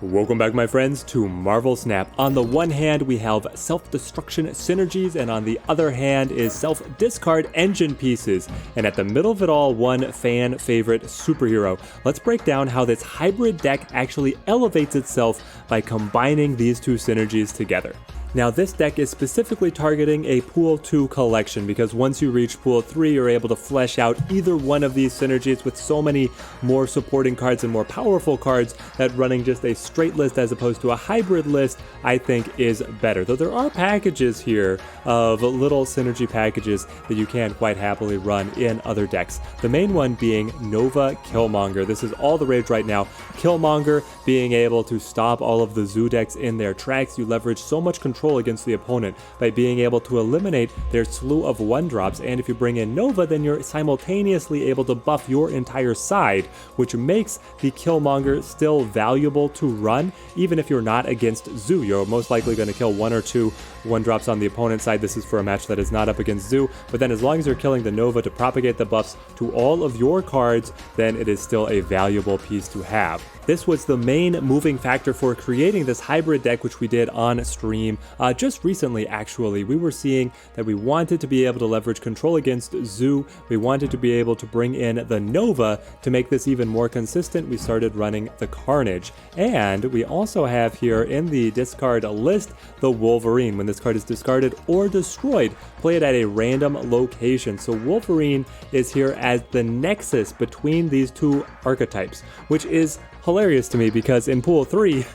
Welcome back, my friends, to Marvel Snap. On the one hand, we have self-destruction synergies, and on the other hand is self-discard engine pieces. And at the middle of it all, one fan favorite superhero. Let's break down how this hybrid deck actually elevates itself by combining these two synergies together. Now, this deck is specifically targeting a Pool 2 collection because once you reach Pool 3, you're able to flesh out either one of these synergies with so many more supporting cards and more powerful cards that running just a straight list as opposed to a hybrid list, I think, is better. Though there are packages here of little synergy packages that you can quite happily run in other decks. The main one being Nova Killmonger. This is all the rage right now. Killmonger being able to stop all of the Zoo decks in their tracks. You leverage so much control against the opponent by being able to eliminate their slew of 1-drops, and if you bring in Nova, then you're simultaneously able to buff your entire side, which makes the Killmonger still valuable to run. Even if you're not against Zoo, you're most likely going to kill 1 or 2 1-drops on the opponent's side. This is for a match that is not up against Zoo, but then as long as you're killing the Nova to propagate the buffs to all of your cards, then it is still a valuable piece to have. This was the main moving factor for creating this hybrid deck, which we did on stream just recently. Actually, we were seeing that we wanted to be able to leverage control against Zoo. We wanted to be able to bring in the Nova to make this even more consistent. We started running the Carnage, and we also have here in the discard list the Wolverine. When this card is discarded or destroyed, play it at a random location. So Wolverine is here as the nexus between these two archetypes, which is hilarious to me because in Pool 3,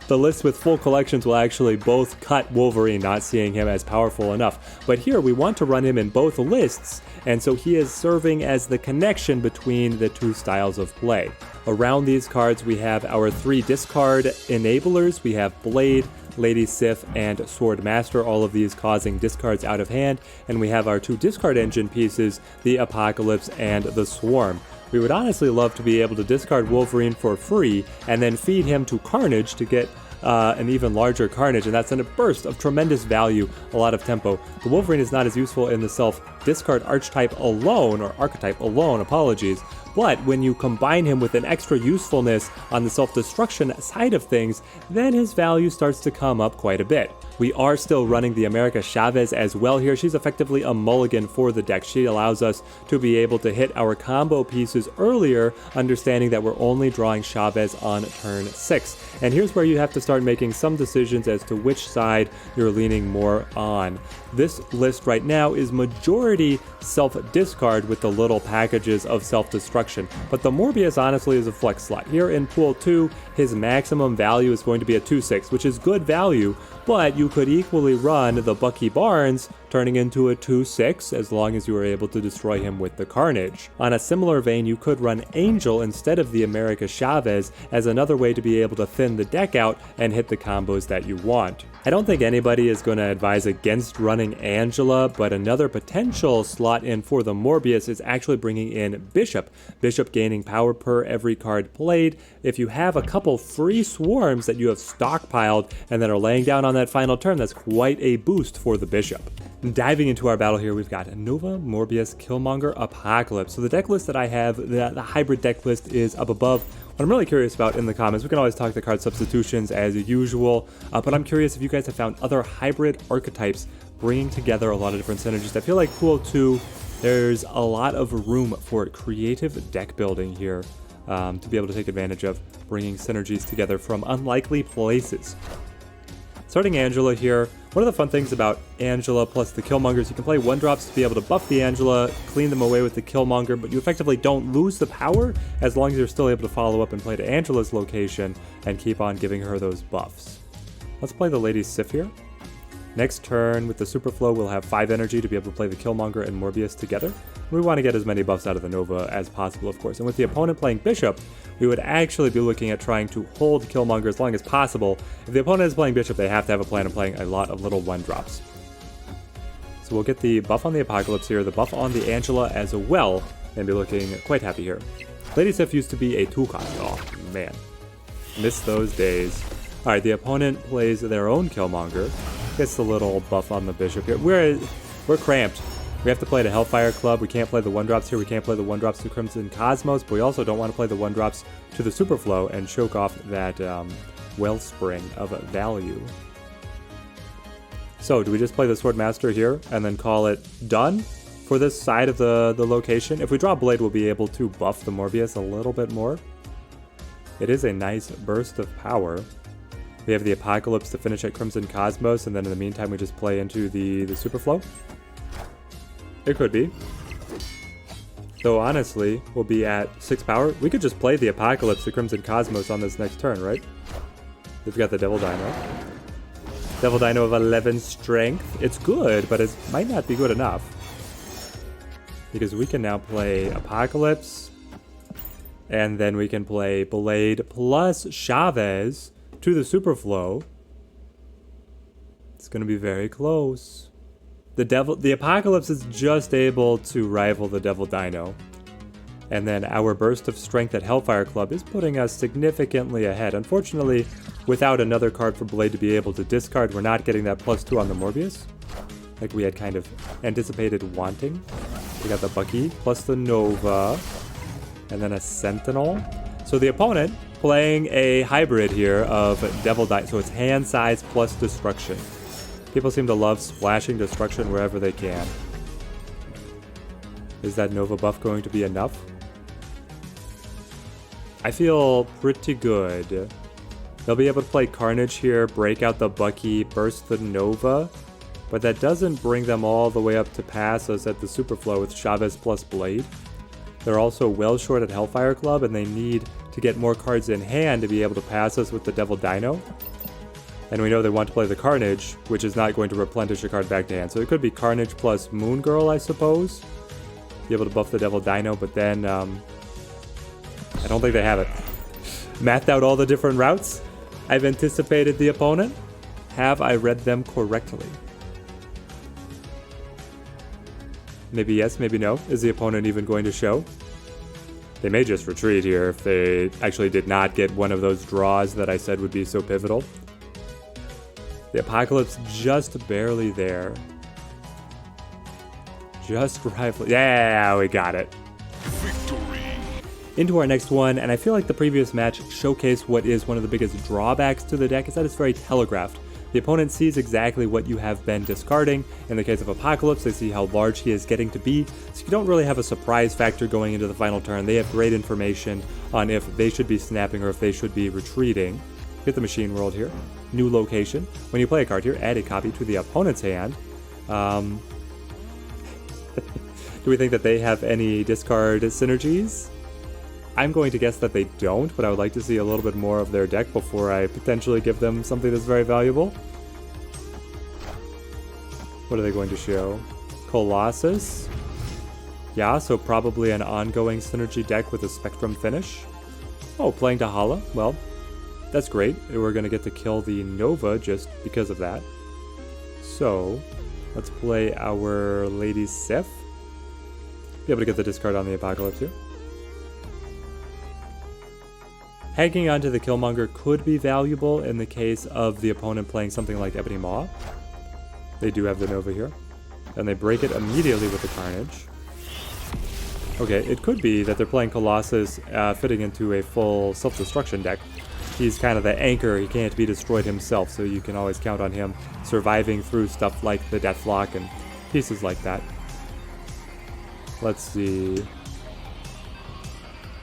the list with full collections will actually both cut Wolverine, not seeing him as powerful enough. But here we want to run him in both lists, and so he is serving as the connection between the two styles of play. Around these cards, we have our 3 discard enablers. We have Blade, Lady Sif, and Sword Master, all of these causing discards out of hand. And we have our 2 discard engine pieces, the Apocalypse and the Swarm. We would honestly love to be able to discard Wolverine for free and then feed him to Carnage to get an even larger Carnage, and that's in a burst of tremendous value, a lot of tempo. The Wolverine is not as useful in the self-discard archetype alone, or archetype alone, apologies, but when you combine him with an extra usefulness on the self-destruction side of things, then his value starts to come up quite a bit. We are still running the America Chavez as well here. She's effectively a mulligan for the deck. She allows us to be able to hit our combo pieces earlier, understanding that we're only drawing Chavez on turn 6. And here's where you have to start making some decisions as to which side you're leaning more on. This list right now is majority self-discard with the little packages of self-destruction, but the Morbius honestly is a flex slot. Here in Pool 2, his maximum value is going to be a 2/6, which is good value, but you could equally run the Bucky Barnes, turning into a 2/6 as long as you were able to destroy him with the Carnage. On a similar vein, you could run Angel instead of the America Chavez as another way to be able to thin the deck out and hit the combos that you want. I don't think anybody is going to advise against running Angela, but another potential slot in for the Morbius is actually bringing in Bishop. Bishop gaining power per every card played. If you have a couple free swarms that you have stockpiled and that are laying down on that final turn, that's quite a boost for the Bishop. Diving into our battle here, we've got Nova, Morbius, Killmonger, Apocalypse. So the deck list that I have, the hybrid deck list, is up above. What I'm really curious about in the comments, we can always talk the card substitutions as usual, but I'm curious if you guys have found other hybrid archetypes bringing together a lot of different synergies. I feel like Pool 2, there's a lot of room for creative deck building here to be able to take advantage of bringing synergies together from unlikely places. Starting Angela here, one of the fun things about Angela plus the Killmongers, you can play 1-drops to be able to buff the Angela, clean them away with the Killmonger, but you effectively don't lose the power as long as you're still able to follow up and play to Angela's location and keep on giving her those buffs. Let's play the Lady Sif here. Next turn with the Superflow, we'll have 5 energy to be able to play the Killmonger and Morbius together. We want to get as many buffs out of the Nova as possible, of course. And with the opponent playing Bishop, we would actually be looking at trying to hold Killmonger as long as possible. If the opponent is playing Bishop, they have to have a plan of playing a lot of little 1-drops. So we'll get the buff on the Apocalypse here, the buff on the Angela as well, and be looking quite happy here. Lady Sif used to be a 2-cost. Oh, man. Miss those days. Alright, the opponent plays their own Killmonger. Gets the little buff on the Bishop here. We're cramped. We have to play the Hellfire Club. We can't play the 1-drops here. We can't play the 1-drops to Crimson Cosmos, but we also don't want to play the 1-drops to the Superflow and choke off that wellspring of value. So, do we just play the Swordmaster here and then call it done for this side of the location? If we draw Blade, we'll be able to buff the Morbius a little bit more. It is a nice burst of power. We have the Apocalypse to finish at Crimson Cosmos, and then in the meantime we just play into the Superflow. It could be. Though honestly, we'll be at 6 power. We could just play the Apocalypse to Crimson Cosmos on this next turn, right? We've got the Devil Dino. Devil Dino of 11 strength. It's good, but it might not be good enough. Because we can now play Apocalypse, and then we can play Blade plus Chavez to the Superflow. It's going to be very close. The Apocalypse is just able to rival the Devil Dino. And then our burst of strength at Hellfire Club is putting us significantly ahead. Unfortunately, without another card for Blade to be able to discard, we're not getting that +2 on the Morbius, like we had kind of anticipated wanting. We got the Bucky plus the Nova, and then a Sentinel. So the opponent playing a hybrid here of Devil Dino, so it's hand size plus destruction. People seem to love splashing destruction wherever they can. Is that Nova buff going to be enough? I feel pretty good. They'll be able to play Carnage here, break out the Bucky, burst the Nova, but that doesn't bring them all the way up to pass us at the Superflow with Chavez plus Blade. They're also well short at Hellfire Club, and they need to get more cards in hand to be able to pass us with the Devil Dino. And we know they want to play the Carnage, which is not going to replenish a card back to hand. So it could be Carnage plus Moon Girl, I suppose. Be able to buff the Devil Dino, but then I don't think they have it. Mathed out all the different routes. I've anticipated the opponent. Have I read them correctly? Maybe yes, maybe no. Is the opponent even going to show? They may just retreat here if they actually did not get one of those draws that I said would be so pivotal. The Apocalypse just barely there. Just rifle. Yeah, we got it. Victory. Into our next one, and I feel like the previous match showcased what is one of the biggest drawbacks to the deck, is that it's very telegraphed. The opponent sees exactly what you have been discarding. In the case of Apocalypse, they see how large he is getting to be, so you don't really have a surprise factor going into the final turn. They have great information on if they should be snapping or if they should be retreating. Get the Machine World here. New location. When you play a card here, add a copy to the opponent's hand. Do we think that they have any discard synergies? I'm going to guess that they don't, but I would like to see a little bit more of their deck before I potentially give them something that's very valuable. What are they going to show? Colossus? Yeah, so probably an ongoing synergy deck with a Spectrum finish. Oh, playing Dahala? Well, that's great. We're going to get to kill the Nova just because of that. So, let's play our Lady Sif. Be able to get the discard on the Apocalypse here. Hanging onto the Killmonger could be valuable in the case of the opponent playing something like Ebony Maw. They do have the Nova here. And they break it immediately with the Carnage. Okay, it could be that they're playing Colossus fitting into a full self-destruction deck. He's kind of the anchor, he can't be destroyed himself, so you can always count on him surviving through stuff like the Deathlock and pieces like that. Let's see.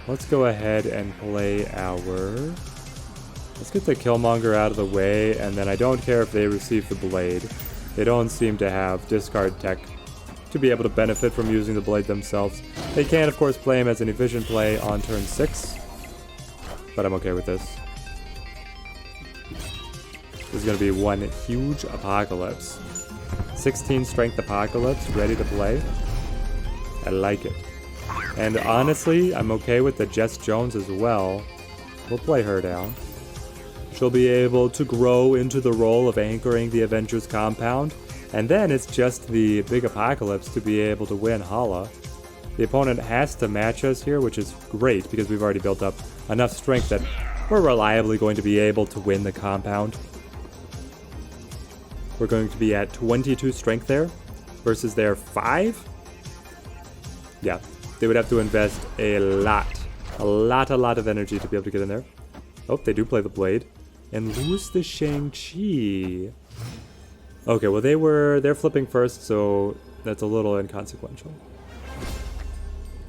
Let's go ahead and play our... Let's get the Killmonger out of the way, and then I don't care if they receive the Blade. They don't seem to have discard tech to be able to benefit from using the Blade themselves. They can, of course, play him as an efficient play on turn 6, but I'm okay with this. This is going to be one huge Apocalypse. 16 strength Apocalypse, ready to play. I like it. And honestly, I'm okay with the Jess Jones as well. We'll play her down. She'll be able to grow into the role of anchoring the Avengers compound. And then it's just the big Apocalypse to be able to win Hala. The opponent has to match us here, which is great because we've already built up enough strength that we're reliably going to be able to win the compound. We're going to be at 22 strength there versus their 5. Yeah, they would have to invest a lot of energy to be able to get in there. Oh, they do play the Blade. and lose the Shang-Chi. Okay, well they're flipping first, so that's a little inconsequential.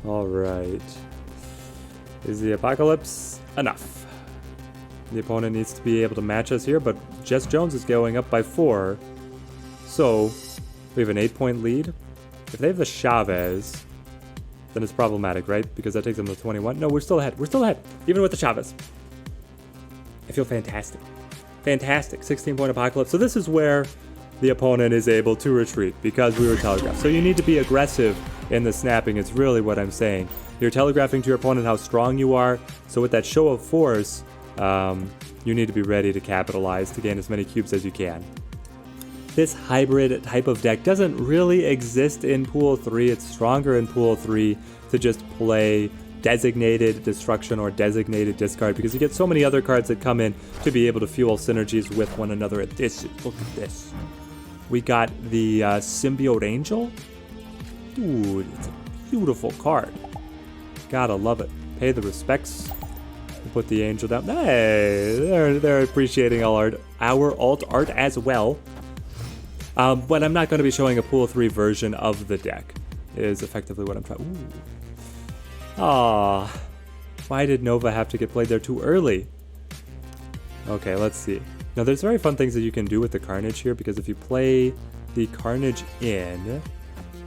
Alright. Is the Apocalypse enough? The opponent needs to be able to match us here, but Jess Jones is going up by 4. So, we have an 8-point lead. If they have the Chavez, then it's problematic, right? Because that takes them to 21. No, we're still ahead. We're still ahead, even with the Chavez. I feel fantastic. Fantastic. 16-point Apocalypse. So this is where the opponent is able to retreat because we were telegraphed. So you need to be aggressive in the snapping. It's really what I'm saying. You're telegraphing to your opponent how strong you are. So with that show of force, you need to be ready to capitalize to gain as many cubes as you can. This hybrid type of deck doesn't really exist in Pool 3. It's stronger in Pool 3 to just play designated destruction or designated discard because you get so many other cards that come in to be able to fuel synergies with one another. Look at this. We got the Symbiote Angel. Dude, it's a beautiful card. Gotta love it. Pay the respects. Put the angel down. Hey, they're appreciating our alt art as well. But I'm not going to be showing a Pool 3 version of the deck, is effectively what I'm trying. Ooh. Aww. Why did Nova have to get played there too early? Okay, let's see. Now, there's very fun things that you can do with the Carnage here, because if you play the Carnage in,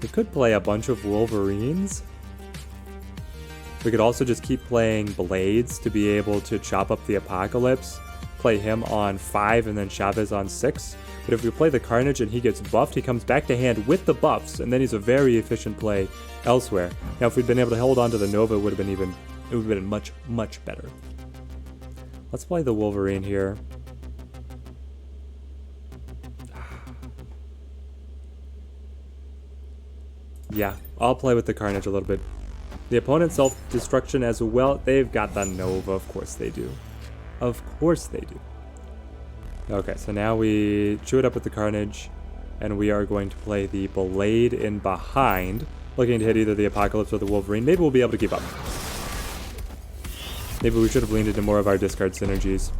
you could play a bunch of Wolverines. We could also just keep playing Blades to be able to chop up the Apocalypse, play him on 5 and then Chavez on 6. But if we play the Carnage and he gets buffed, he comes back to hand with the buffs, and then he's a very efficient play elsewhere. Now, if we'd been able to hold on to the Nova, it would have been much, much better. Let's play the Wolverine here. Yeah, I'll play with the Carnage a little bit. The opponent's self-destruction as well. They've got the Nova. Of course they do. Of course they do. Okay, so now we chew it up with the Carnage, and we are going to play the Blade in behind, looking to hit either the Apocalypse or the Wolverine. Maybe we'll be able to keep up. Maybe we should have leaned into more of our discard synergies.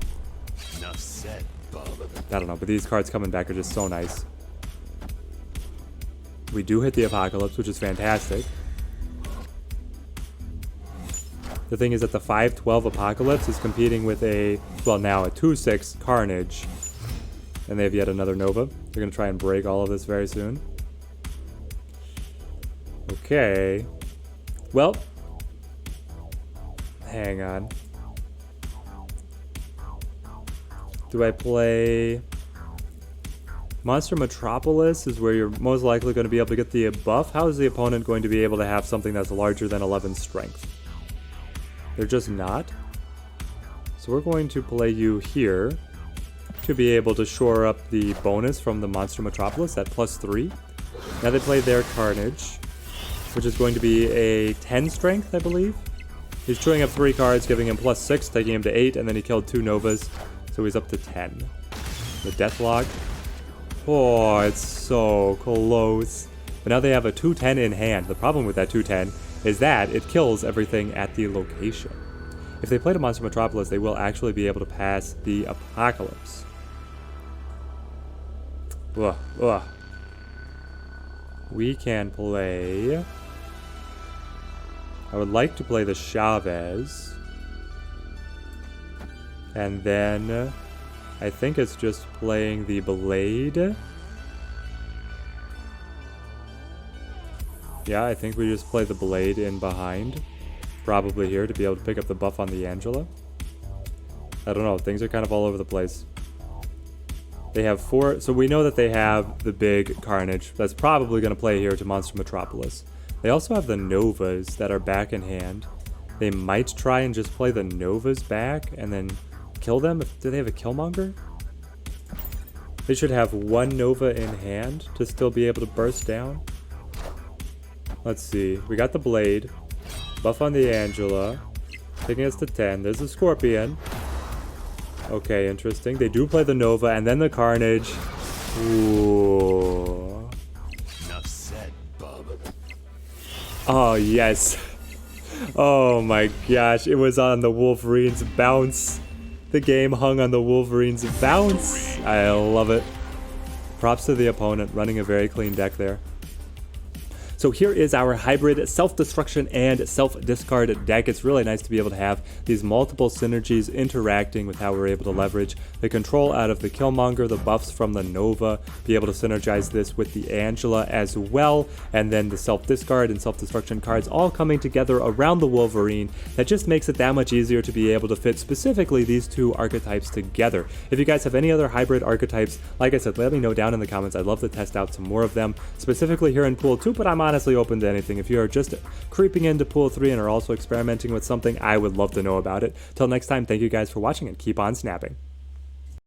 Enough said, Bob. I don't know, but these cards coming back are just so nice. We do hit the Apocalypse, which is fantastic. The thing is that the 5/12 Apocalypse is competing with now a 2/6 Carnage. And they have yet another Nova. They're going to try and break all of this very soon. Okay. Well. Hang on. Do I play... Monster Metropolis is where you're most likely going to be able to get the buff. How is the opponent going to be able to have something that's larger than 11 strength? They're just not. So we're going to play you here to be able to shore up the bonus from the Monster Metropolis at +3. Now they play their Carnage, which is going to be a 10 strength, I believe. He's chewing up 3 cards, giving him +6, taking him to 8, and then he killed 2 Novas, so he's up to 10. The Deathlock. Oh, it's so close. But now they have a 2/10 in hand. The problem with that 2/10 is that it kills everything at the location. If they played a Monster Metropolis, they will actually be able to pass the Apocalypse. Ugh, ugh. We can play... I would like to play the Chavez. And then... I think it's just playing the Blade. Yeah, I think we just play the Blade in behind. Probably here to be able to pick up the buff on the Angela. I don't know, things are kind of all over the place. They have 4, so we know that they have the big Carnage. That's probably going to play here to Monster Metropolis. They also have the Novas that are back in hand. They might try and just play the Novas back and then kill them. Do they have a Killmonger? They should have 1 Nova in hand to still be able to burst down. Let's see. We got the Blade. Buff on the Angela. Taking us to 10. There's the Scorpion. Okay, interesting. They do play the Nova and then the Carnage. Ooh. Enough said, Bob. Oh, yes. Oh my gosh. It was on the Wolverine's bounce. The game hung on the Wolverine's bounce. I love it. Props to the opponent, running a very clean deck there. So here is our hybrid self-destruction and self-discard deck. It's really nice to be able to have these multiple synergies interacting with how we're able to leverage the control out of the Killmonger, the buffs from the Nova, be able to synergize this with the Angela as well, and then the self-discard and self-destruction cards all coming together around the Wolverine. That just makes it that much easier to be able to fit specifically these two archetypes together. If you guys have any other hybrid archetypes, like I said, let me know down in the comments. I'd love to test out some more of them, specifically here in Pool 2, but I'm honestly open to anything. If you are just creeping into Pool 3 and are also experimenting with something, I would love to know about it. Till next time, thank you guys for watching and keep on snapping.